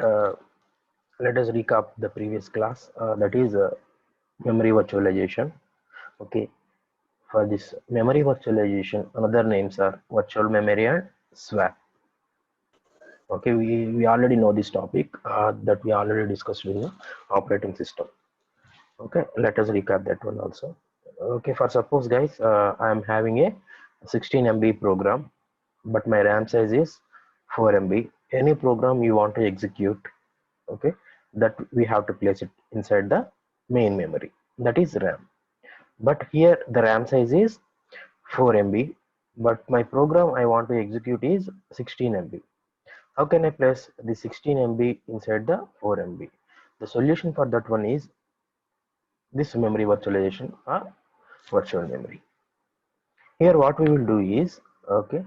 uh, let us recap the previous class, that is memory virtualization. Okay, for this memory virtualization, another names are virtual memory and swap. Okay, we already know this topic, that we already discussed in the operating system. Okay, let us recap that one also. Okay, for suppose guys, I am having a 16 MB program, but my RAM size is 4 MB. Any program you want to execute, okay, that we have to place it inside the main memory, that is RAM. But here the RAM size is 4 MB, but my program I want to execute is 16 MB. How can I place the 16 MB inside the 4 MB? The solution for that one is this memory virtualization or virtual memory. Here what we will do is, okay,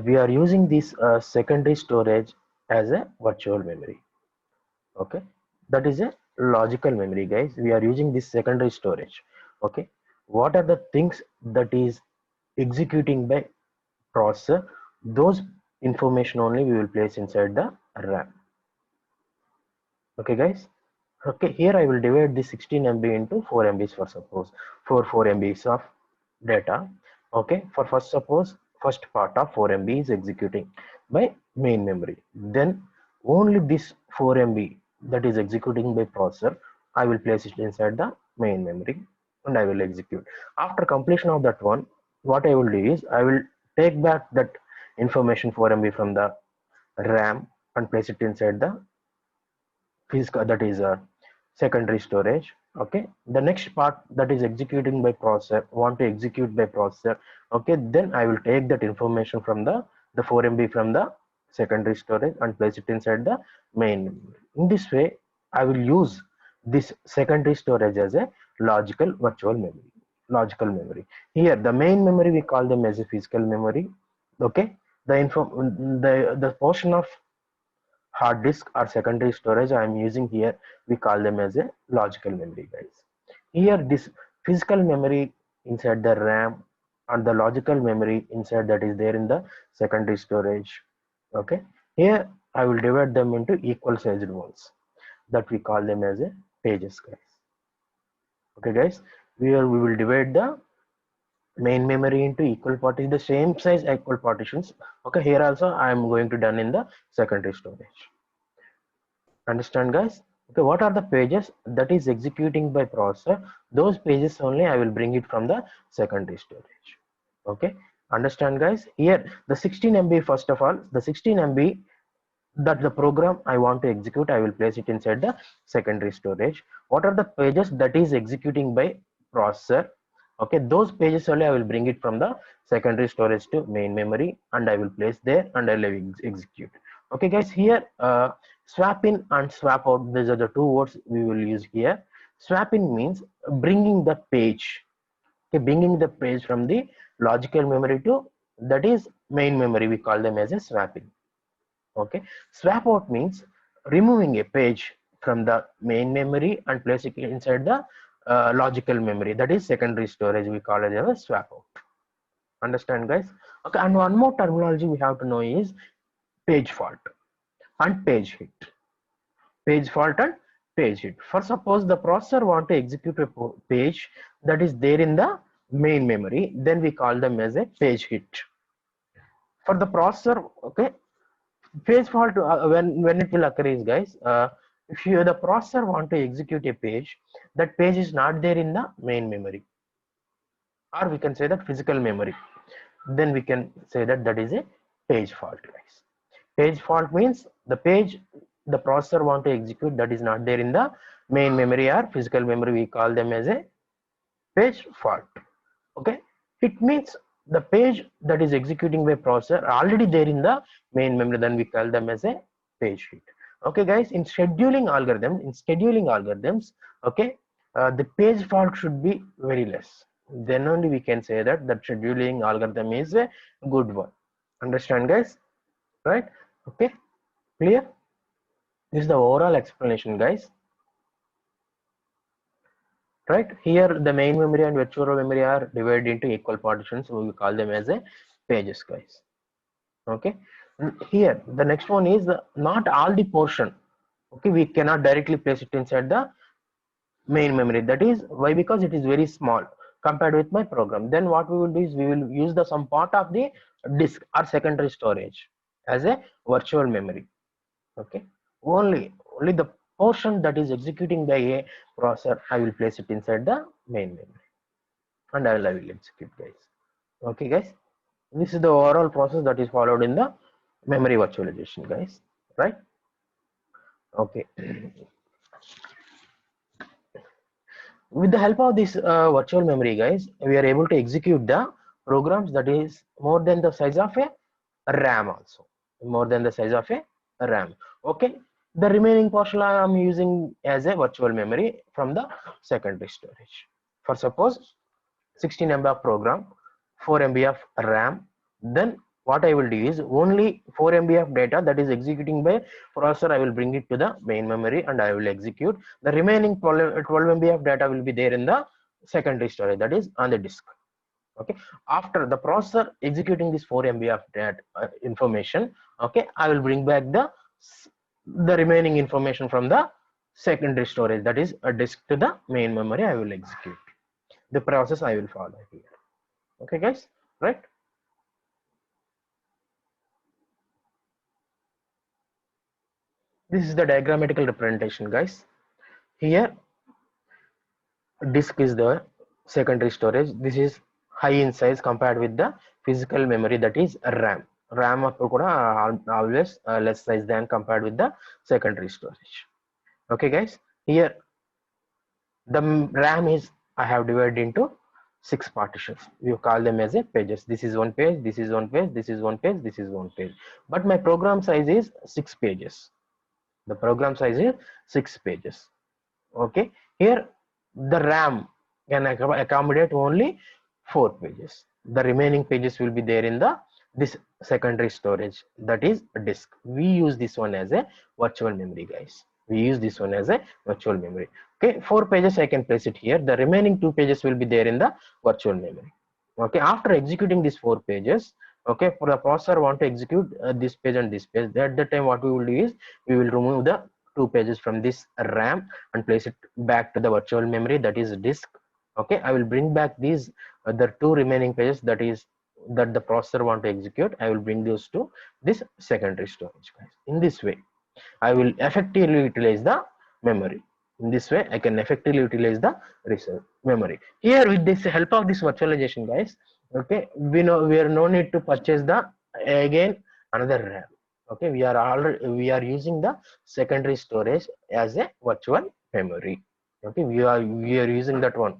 we are using this secondary storage as a virtual memory. Okay, that is a logical memory, guys. We are using this secondary storage. Okay, what are the things that is executing by processor? Those information only we will place inside the RAM. Okay, guys. Okay, here I will divide the 16 MB into 4 MBs for suppose for 4 MBs of data. Okay, for first suppose first part of 4 MB is executing by main memory. Then only this 4 MB that is executing by processor, I will place it inside the main memory and I will execute. After completion of that one, what I will do is I will take back that information 4 MB from the RAM and place it inside the physical, that is secondary storage. Okay, the next part that is executing by processor want to execute by processor. Okay, then I will take that information from the 4 MB from the secondary storage and place it inside the main memory. In this way I will use this secondary storage as a logical virtual memory, logical memory. Here the main memory we call them as a physical memory. Okay, the portion of hard disk or secondary storage I am using here, we call them as a logical memory, guys. Here this physical memory inside the RAM and the logical memory inside that is there in the secondary storage. Okay, here I will divide them into equal sized ones, that we call them as a pages, guys. Okay, guys, here we will divide the main memory into equal partitions, the same size equal partitions. Okay, here also I am going to done in the secondary storage. Understand, guys? Okay, what are the pages that is executing by processor? Those pages only I will bring it from the secondary storage. Okay, understand, guys? Here the 16 MB, first of all, the 16 MB that the program I want to execute, I will place it inside the secondary storage. What are the pages that is executing by processor? Okay, those pages only I will bring it from the secondary storage to main memory and I will place there and I will execute. Okay, guys, here swap in and swap out, these are the two words we will use here. Swap in means bringing the page. Okay, bringing the page from the logical memory to that is main memory, we call them as a swapping. Okay, swap out means removing a page from the main memory and placing it inside the logical memory, that is secondary storage, we call it as a swap out. Understand, guys? Okay, and one more terminology we have to know is page fault and page hit. Page fault and page hit. For suppose the processor want to execute a page that is there in the main memory, then we call them as a page hit. For the processor, okay, page fault, when it will occur is, guys, if you the processor want to execute a page, that page is not there in the main memory, or we can say that physical memory, then we can say that that is a page fault, guys. Page fault means the page the processor want to execute that is not there in the main memory or physical memory, we call them as a page fault. Okay, it means the page that is executing by processor already there in the main memory, then we call them as a page hit. Okay, guys, in scheduling algorithms, okay, the page fault should be very less, then only we can say that that scheduling algorithm is a good one. Understand, guys? Right? Okay, clear? This is the overall explanation, guys. Right, here the main memory and virtual memory are divided into equal partitions, so we call them as a pages, guys. Okay, Here the next one is not all the portion. Okay, we cannot directly place it inside the main memory. That is why, because it is very small compared with my program. Then what we will do is we will use the some part of the disk or secondary storage as a virtual memory. Okay, only the portion that is executing by a processor, I will place it inside the main memory, and I will execute, guys. Okay, guys, this is the overall process that is followed in the memory virtualization, guys, right? Okay. With the help of this virtual memory, guys, we are able to execute the programs that is more than the size of a RAM, also more than the size of a RAM. Okay, the remaining portion I am using as a virtual memory from the secondary storage. For suppose 16 MB of program, 4 MB of RAM, then what I will do is only 4 MB of data that is executing by processor, I will bring it to the main memory and I will execute. The remaining 12 MB of data will be there in the secondary storage, that is on the disk. Okay, after the processor executing this 4 MB of data information, okay, I will bring back the remaining information from the secondary storage, that is a disk, to the main memory. I will execute the process, I will follow here. Okay, guys, right? This is the diagrammatical representation, guys. Here disk is the secondary storage. This is high in size compared with the physical memory, that is RAM. RAM always less size than compared with the secondary storage. Okay, guys, here the RAM is, I have divided into 6 partitions. You call them as a pages. This is one page, this is one page, this is one page, this is one page. But my program size is 6 pages. The program size is 6 pages. Okay, here the RAM can accommodate only 4 pages. The remaining pages will be there in the this secondary storage, that is disk. We use this one as a virtual memory, guys. We use this one as a virtual memory. Okay, 4 pages I can place it here. The remaining 2 pages will be there in the virtual memory. Okay, after executing these 4 pages, okay, for the processor want to execute this page and this page, at that time what we will do is we will remove the 2 pages from this RAM and place it back to the virtual memory, that is disk. Okay, I will bring back these other 2 remaining pages, that is that the processor want to execute. I will bring those to this secondary storage, guys. In this way I will effectively utilize the memory. In this way I can effectively utilize the reserve memory. Here with this help of this virtualization, guys, okay, we are no need to purchase the again another RAM. Okay, we are using the secondary storage as a virtual memory. Okay, we are using that one.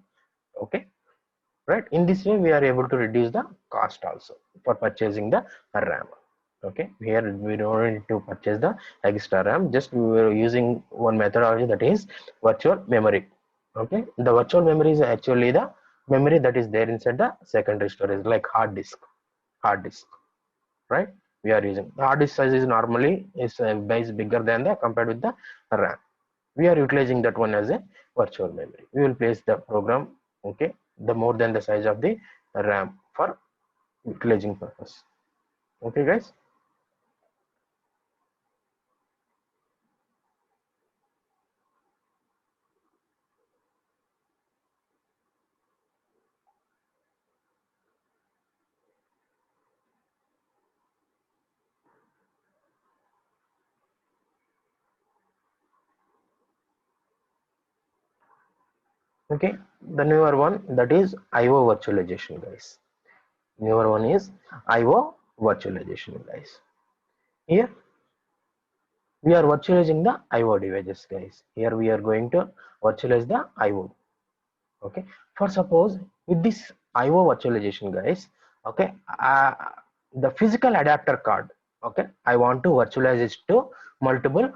Okay, right? In this way we are able to reduce the cost also for purchasing the RAM. Okay, here we don't need to purchase the extra RAM, just we were using one methodology, that is virtual memory. Okay, the virtual memory is actually the memory that is there inside the secondary storage, like hard disk, right? We are using the hard disk size is normally is base bigger than the compared with the RAM. We are utilizing that one as a virtual memory. We will place the program, okay, the more than the size of the RAM for utilizing purpose. Okay, guys. Okay, the newer one, that is IO virtualization, guys. Newer one is IO virtualization, guys. Here we are virtualizing the IO devices, guys. Here we are going to virtualize the IO. Okay, for suppose with this IO virtualization, guys, okay, the physical adapter card, okay, I want to virtualize it to multiple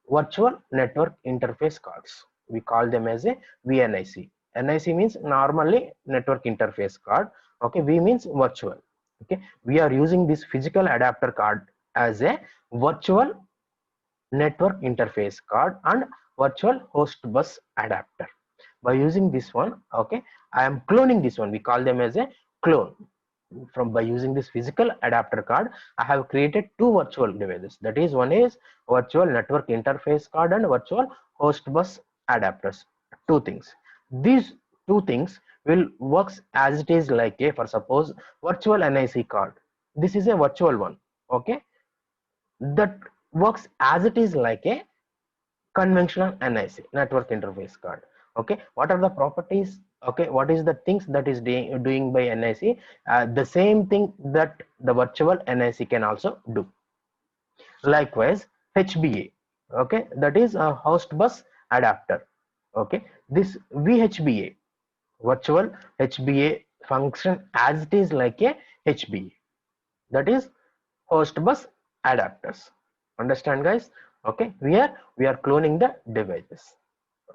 virtual network interface cards. We call them as a VNIC. NIC means normally network interface card. Okay, V means virtual. Okay, we are using this physical adapter card as a virtual network interface card and virtual host bus adapter. By using this one, okay, I am cloning this one. We call them as a clone. from by using this physical adapter card, I have created two virtual devices. That is, one is virtual network interface card and virtual host bus adapters. Two things. These two things will works as it is like a, for suppose, virtual NIC card. This is a virtual one. Okay, that works as it is like a conventional NIC, network interface card. Okay, what are the properties? Okay, what is the things that is doing by NIC? The same thing that the virtual NIC can also do. Likewise, HBA, okay, that is a host bus adapter. Okay, this VHBA, virtual HBA, function as it is like a HBA, that is host bus adapters. Understand, guys? Okay, we are cloning the devices.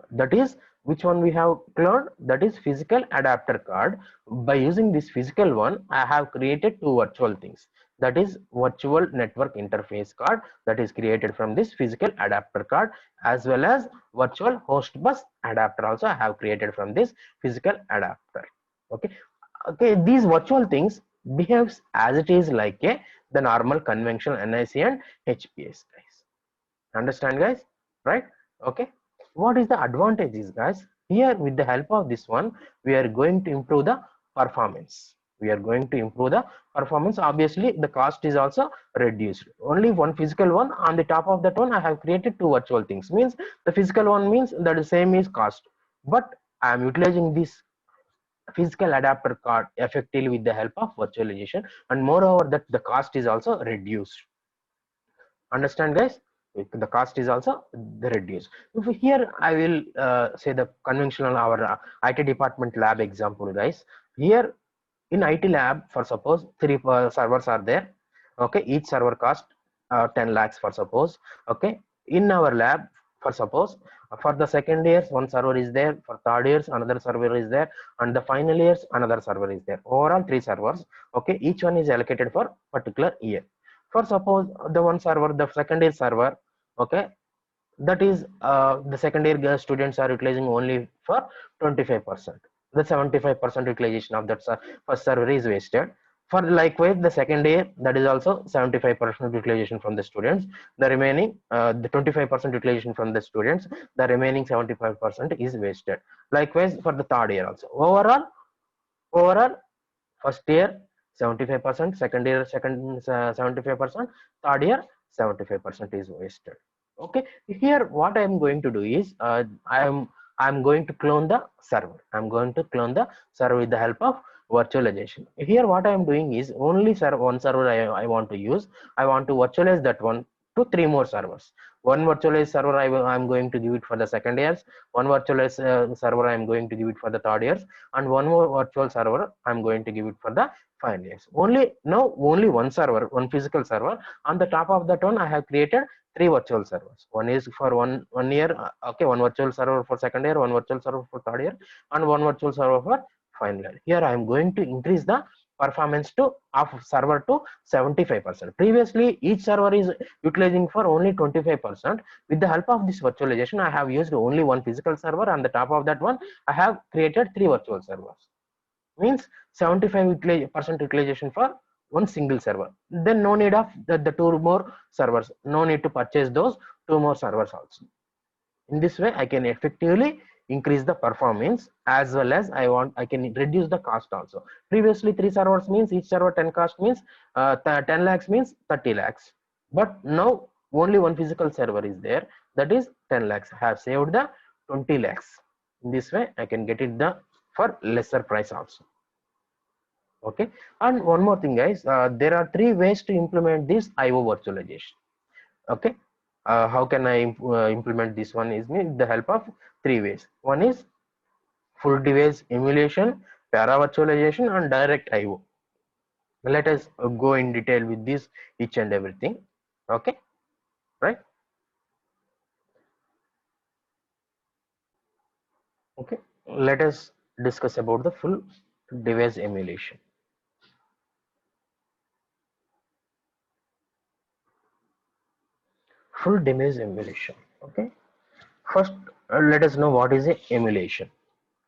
That is, which one we have cloned? That is physical adapter card. By using this physical one, I have created two virtual things. That is virtual network interface card, that is created from this physical adapter card, as well as virtual host bus adapter also I have created from this physical adapter. Okay, these virtual things behaves as it is like a the normal conventional NIC and HPS, guys. Understand, guys? Right? Okay, what is the advantages, guys? Here, with the help of this one, we are going to improve the performance. We are going to improve the performance. Obviously, the cost is also reduced. Only one physical one, on the top of that one I have created two virtual things. Means the physical one means that the same is cost, but I am utilizing this physical adapter card effectively with the help of virtualization, and moreover that the cost is also reduced. Understand, guys? The cost is also reduced. Here I will say the conventional our IT department lab example, guys. Here in IT lab, for suppose three servers are there. Okay, each server cost 10 lakhs for suppose. Okay, in our lab, for suppose, for the second years one server is there, for third years another server is there, and the final years another server is there. Overall three servers. Okay, each one is allocated for particular year. For suppose the one server, the second year server, okay, that is the second year students are utilizing only for 25%. The 75% utilization of that first server is wasted. For likewise the second year, that is also 75% utilization from the students. The remaining the 25% utilization from the students, the remaining 75% is wasted. Likewise for the third year also. Overall first year 75%, second year 75%, third year 75% is wasted. Okay, here what I am going to do is I'm going to clone the server. I'm going to clone the server with the help of virtualization. Here what I am doing is only one server I want to use. I want to virtualize that one to three more servers. One virtualized server I'm going to give it for the second years, one virtualized server I'm going to give it for the third years, and one more virtual server I'm going to give it for the final years. Only one server, one physical server. On the top of that one I have created three virtual servers. One is for one year, okay, one virtual server for second year, one virtual server for third year, and one virtual server for final year. Here I am going to increase the performance to of server to 75%. Previously each server is utilizing for only 25%. With the help of this virtualization, I have used only one physical server. On the top of that one I have created three virtual servers. Means 75% utilization for one single server. Then no need of the two more servers. No need to purchase those two more servers also. In this way I can effectively increase the performance, as well as I can reduce the cost also. Previously three servers means each server 10 cost means 10 lakhs means 30 lakhs, but now only one physical server is there, that is 10 lakhs. I have saved the 20 lakhs. In this way I can get it the for lesser price also. Okay, and one more thing, guys, there are three ways to implement this IO virtualization. Okay, how can I implement this one is with the help of three ways. One is full device emulation, para virtualization, and direct IO. Let us go in detail with this each and everything. Okay, right? Okay, let us discuss about the full device emulation. Full device emulation. Okay, first let us know what is a emulation.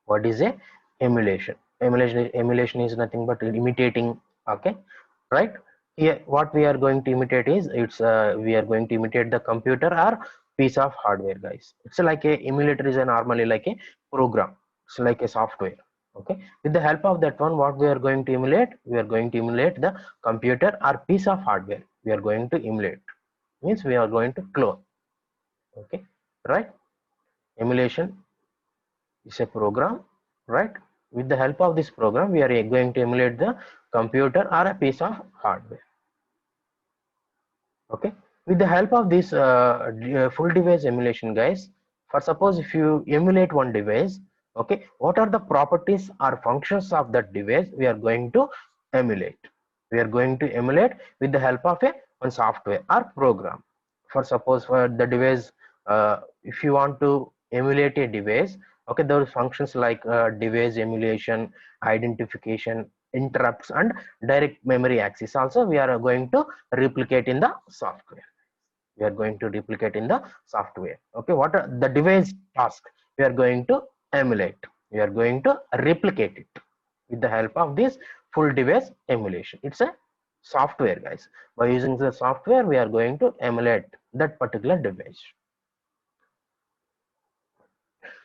What is a emulation? Emulation is nothing but imitating Okay, right? Here what we are going to imitate is, it's we are going to imitate the computer or piece of hardware, guys. It's like a emulator is a normally like a program, it's like a software. Okay, with the help of that one, what we are going to emulate, we are going to emulate the computer or piece of hardware. We are going to emulate means we are going to clone. Okay, right? Emulation is a program, right? With the help of this program, we are going to emulate the computer or a piece of hardware. Okay, with the help of this full device emulation, guys, for suppose if you emulate one device, okay, what are the properties or functions of that device we are going to emulate? We are going to emulate with the help of a one software or program. For suppose for the device, if you want to emulate a device, okay, those functions like device emulation, identification, interrupts, and direct memory access also we are going to replicate in the software. We are going to replicate in the software. Okay, what are the device task we are going to emulate, we are going to replicate it with the help of this full device emulation. It's a software, guys. By using the software, we are going to emulate that particular device.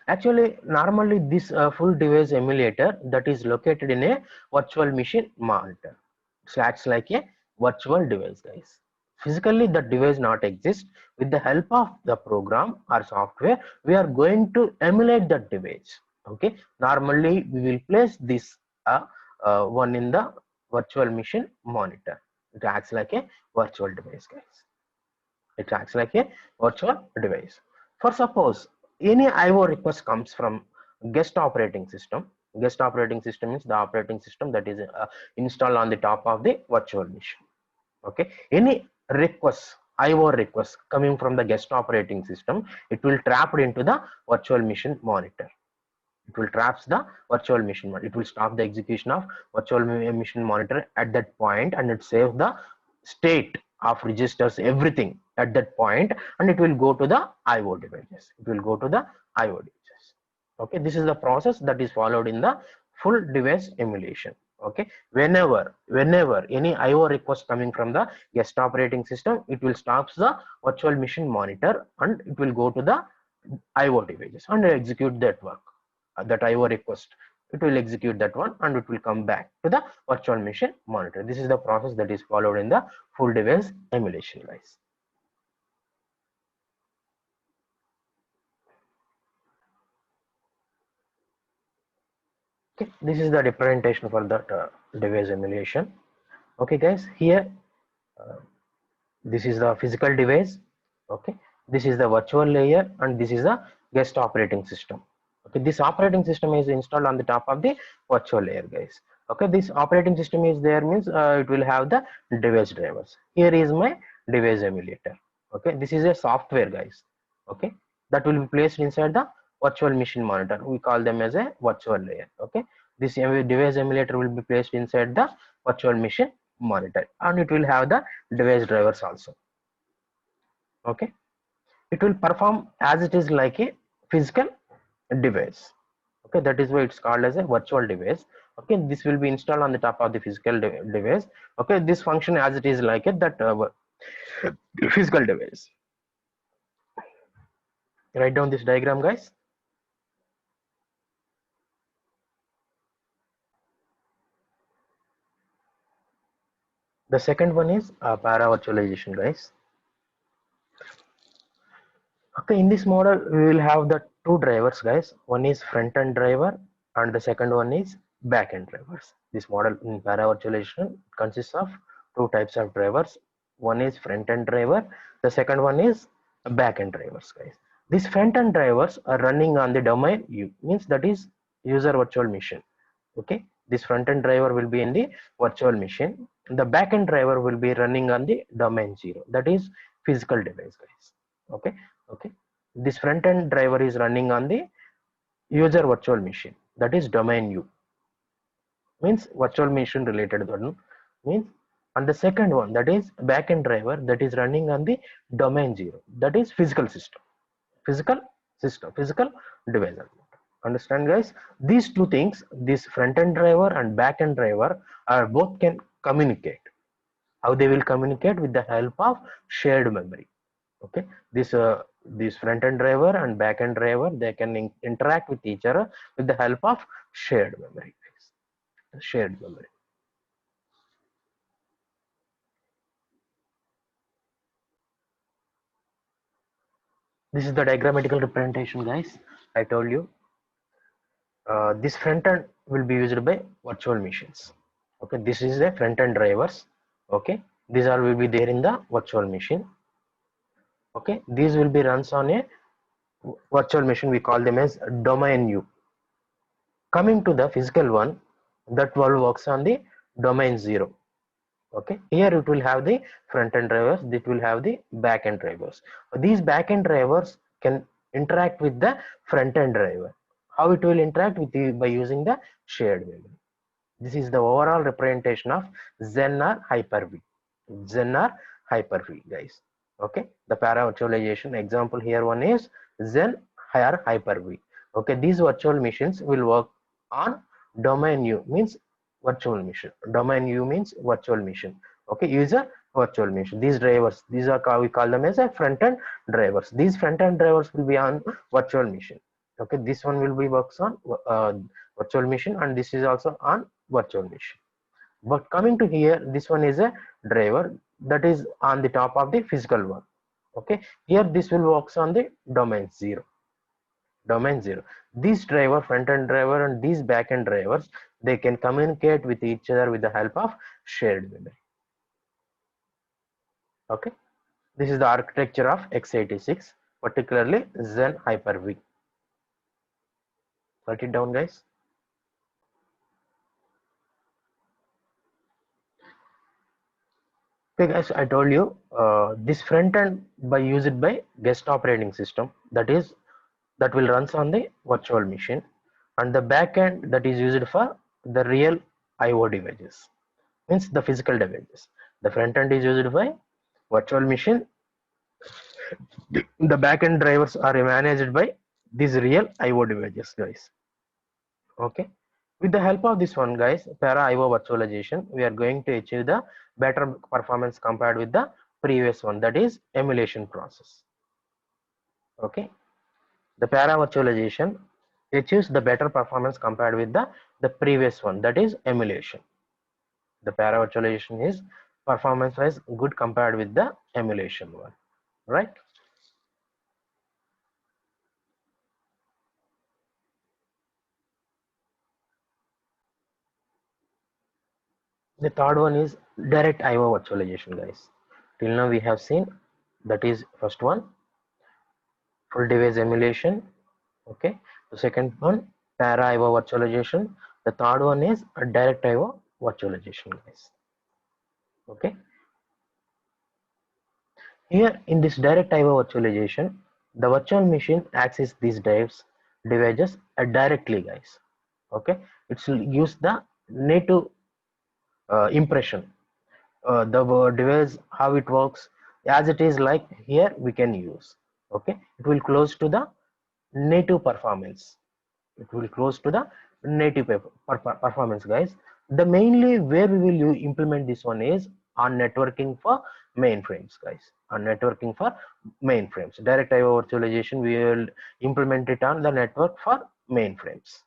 Actually, normally this full device emulator that is located in a virtual machine monitor. So acts like a virtual device, guys. Physically, the device not exist. With the help of the program or software, we are going to emulate that device. Okay. Normally, we will place this one in the virtual machine monitor. It acts like a virtual device, guys. It acts like a virtual device. For suppose any IO request comes from guest operating system. Guest operating system is the operating system that is installed on the top of the virtual machine. Okay, any request, IO request coming from the guest operating system, it will trap it into the virtual machine monitor. It will traps the virtual machine. It will stop the execution of virtual machine monitor at that point, and it saves the state of registers, everything at that point, and it will go to the IO devices. It will go to the IO devices. Okay, this is the process that is followed in the full device emulation. Okay, whenever any IO request coming from the guest operating system, it will stop the virtual machine monitor and it will go to the IO devices and execute that work, that IO request. It will execute that one and it will come back to the virtual machine monitor. This is the process that is followed in the full device emulation, guys. Okay, this is the representation for that device emulation. Okay, guys, here uh, this is the physical device. Okay, this is the virtual layer and this is the guest operating system. Okay, this operating system is installed on the top of the virtual layer, guys. Okay, this operating system is there means it will have the device drivers. Here is my device emulator. Okay, this is a software, guys. Okay, that will be placed inside the virtual machine monitor. We call them as a virtual layer. Okay, this device emulator will be placed inside the virtual machine monitor and it will have the device drivers also. Okay, it will perform as it is like a physical device. Okay, that is why it's called as a virtual device. Okay, this will be installed on the top of the physical device. Okay, this function as it is like it, that physical device. Write down this diagram, guys. The second one is para virtualization, guys. Okay, in this model we will have the two drivers, guys. One is front end driver and the second one is back end drivers. This model in para virtualization consists of two types of drivers. One is front end driver, the second one is back end drivers, guys. These front end drivers are running on the domain U, means that is user virtual machine. Okay, this front end driver will be in the virtual machine. The back end driver will be running on the domain 0, that is physical device, guys. Okay, okay, this front end driver is running on the user virtual machine, that is domain U, means virtual machine related one, means, and the second one, that is back end driver, that is running on the domain 0, that is physical system, physical physical device. Understand, guys? These two things, this front end driver and back end driver, are both can communicate. How they will communicate? With the help of shared memory. Okay, this front end driver and back end driver, they can interact with each other with the help of shared memory. Shared memory. This is the diagrammatical representation, guys. I told you this front end will be used by virtual machines. Okay, this is the front end drivers. Okay, these are will be there in the virtual machine. Okay, these will be runs on a virtual machine. We call them as domain U. Coming to the physical one, that one works on the domain 0. Okay, here it will have the front end drivers, it will have the back end drivers. These back end drivers can interact with the front end driver. How it will interact with you? By using the shared memory. This is the overall representation of Zen or Hyper-V. Zen or Hyper-V, guys. Okay, the para virtualization example here one is Zen or Hyper-V. Okay, these virtual machines will work on domain U, means virtual machine. Domain U means virtual machine. Okay, user virtual machine. These drivers, these are we call them as a front end drivers. These front end drivers will be on virtual machine. Okay, this one will be works on virtual machine, and this is also on virtual machine. But coming to here, this one is a driver that is on the top of the physical one. Okay, here this will works on the domain 0. Domain 0. This driver, front end driver, and these back end drivers, they can communicate with each other with the help of shared memory. Okay, this is the architecture of x86, particularly Zen Hyper-V. Write it down, guys. Okay, guys, I told you this front end by used by guest operating system, that will runs on the virtual machine, and the back end that is used for the real IO devices, means the physical devices. The front end is used by virtual machine. The back end drivers are managed by these real IO devices, guys. Okay, with the help of this one, guys, para IO virtualization, we are going to achieve the better performance compared with the previous one, that is emulation process. Okay, the para virtualization achieves the better performance compared with the previous one, that is emulation. The para virtualization is performance wise good compared with the emulation one, right? The third one is direct IO virtualization, guys. Till now we have seen, that is first one, full device emulation. Okay, the second one, para IO virtualization. The third one is a direct IO virtualization, guys. Okay, here in this direct IO virtualization, the virtual machine access these devices directly, guys. Okay, it's use the native impression. The device, how it works, as it is like here we can use. Okay, it will close to the native performance. It will close to the native performance, guys. The mainly where we will implement this one is on networking for mainframes, guys. On networking for mainframes, direct IO virtualization we will implement it on the network for mainframes.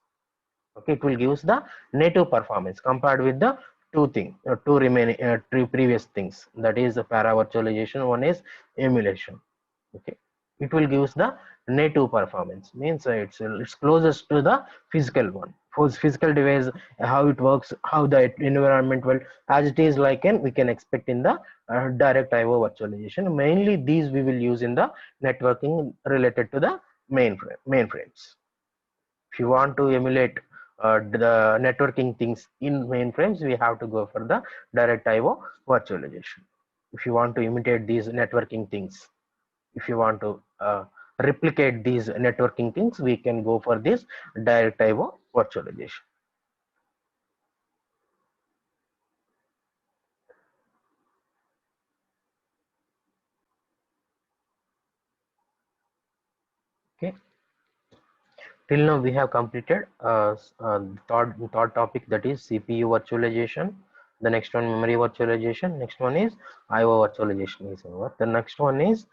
Okay, it will give us the native performance compared with the two remaining two previous things, that is the para virtualization, one is emulation. Okay, it will give us the native performance, means it's closest to the physical one. For physical device, how it works, how the environment will, as it is like we can expect in the direct IO virtualization. Mainly these we will use in the networking related to the mainframes. If you want to emulate the networking things in mainframes, we have to go for the direct IO virtualization. If you want to imitate these networking things, if you want to replicate these networking things, we can go for this direct IO virtualization. Okay, till now we have completed third topic, that is CPU virtualization. The next one memory virtualization. Next one is IO virtualization is over. The next one is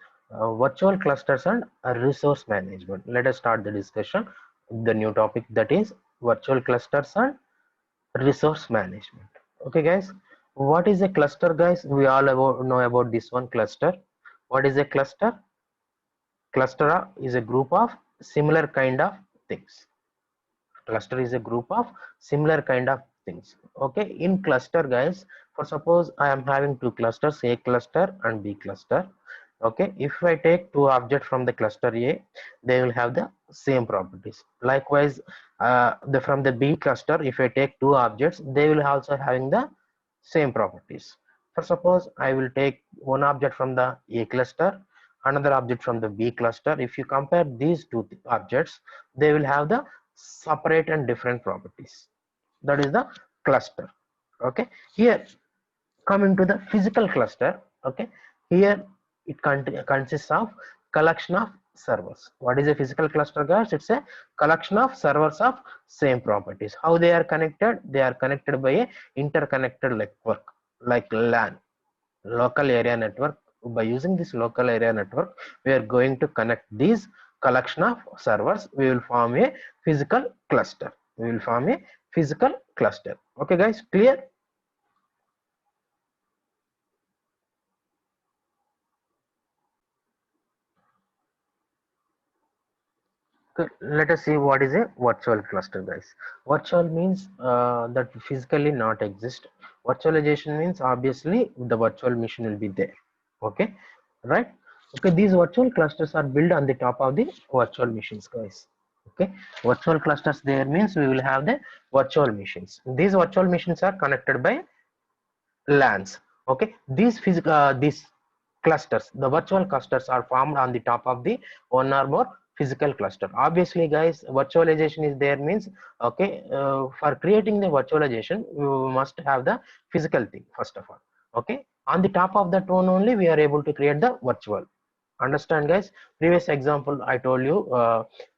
virtual clusters and resource management. Let us start the discussion. The new topic, that is virtual clusters and resource management. Okay guys, what is a cluster guys? We all know about this one, cluster. What is a cluster? Cluster is a group of similar kind of things. Cluster is a group of similar kind of things. Okay, in cluster guys, for suppose I am having two clusters, A cluster and B cluster. Okay, if I take two objects from the cluster A, they will have the same properties. Likewise, from the B cluster, if I take two objects, they will also having the same properties. For suppose I will take one object from the A cluster, another object from the B cluster. If you compare these two objects, they will have the separate and different properties. That is the cluster. Okay, here coming to the physical cluster. Okay, here it consists of collection of servers. What is a physical cluster guys? It's a collection of servers of same properties. How they are connected? They are connected by a interconnected network like LAN, local area network. By using this local area network, we are going to connect these collection of servers. We will form a physical cluster. We will form a physical cluster. Okay guys, clear? Good. Let us see what is a virtual cluster guys. Virtual means that physically not exist. Virtualization means obviously the virtual machine will be there. Okay, right? Okay, these virtual clusters are built on the top of the virtual machines guys. Okay, virtual clusters there means we will have the virtual machines. These virtual machines are connected by LANs. Okay, these clusters, the virtual clusters, are formed on the top of the one or more physical cluster. Obviously guys, virtualization is there means, okay, for creating the virtualization we must have the physical thing first of all. Okay, on the top of that one only we are able to create the virtual. Understand guys? Previous example I told you,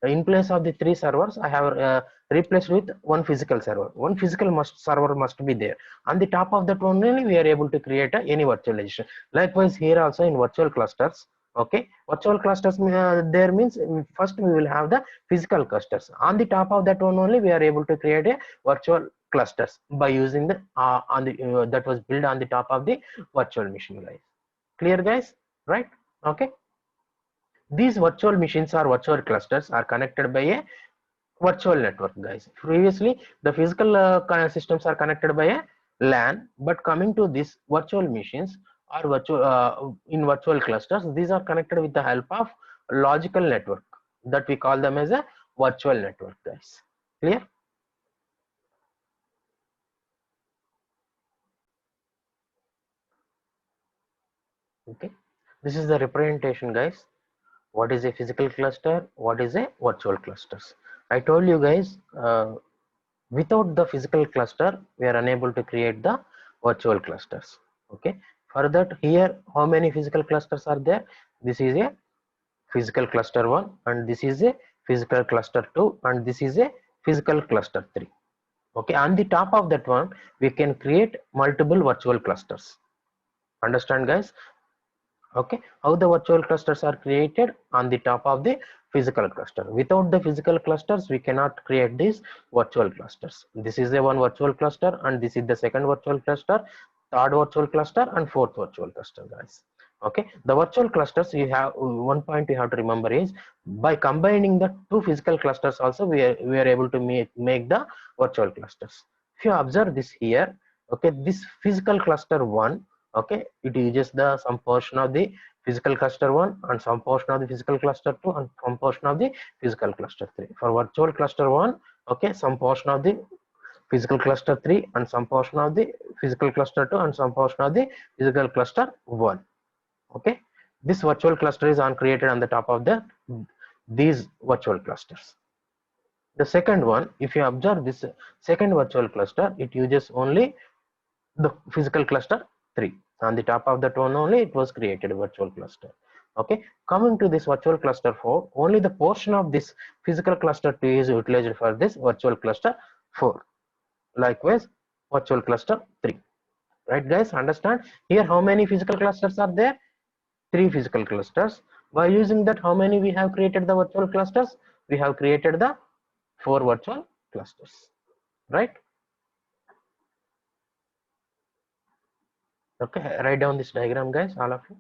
in place of the three servers I have replaced with one physical server. One physical server must be there. On the top of that one only we are able to create any virtualization. Likewise here also in virtual clusters. Okay, virtual clusters there means first we will have the physical clusters. On the top of that one only we are able to create a virtual clusters by using the that was built on the top of the virtual machine guys. Clear guys? Right? Okay, these virtual machines or virtual clusters are connected by a virtual network guys. Previously the physical systems are connected by a LAN, but coming to this virtual machines or virtual in virtual clusters, these are connected with the help of logical network, that we call them as a virtual network guys. Clear? Okay, this is the representation guys. What is a physical cluster? What is a virtual clusters? I told you guys, without the physical cluster we are unable to create the virtual clusters. Okay, for that here how many physical clusters are there? This is a physical cluster 1 and this is a physical cluster 2 and this is a physical cluster 3. Okay, on the top of that one we can create multiple virtual clusters. Understand guys? Okay, how the virtual clusters are created? On the top of the physical cluster. Without the physical clusters we cannot create these virtual clusters. This is the one virtual cluster and this is the second virtual cluster, third virtual cluster and fourth virtual cluster guys. Okay, the virtual clusters, you have one point you have to remember is, by combining the two physical clusters also we are able to make the virtual clusters. If you observe this here, okay, this physical cluster 1, okay, it uses the some portion of the physical cluster 1 and some portion of the physical cluster 2 and some portion of the physical cluster 3. For virtual cluster 1, okay, some portion of the physical cluster 3 and some portion of the physical cluster 2 and some portion of the physical cluster 1. Okay, this virtual cluster is created on the top of these virtual clusters. The second one, if you observe this second virtual cluster, it uses only the physical cluster 3. On the top of that one only it was created virtual cluster. Okay, coming to this virtual cluster 4, only the portion of this physical cluster 2 is utilized for this virtual cluster 4. Likewise virtual cluster 3. Right guys, understand? Here how many physical clusters are there? 3 physical clusters. By using that, how many we have created the virtual clusters? We have created the 4 virtual clusters, right? Okay, write down this diagram guys, all of you.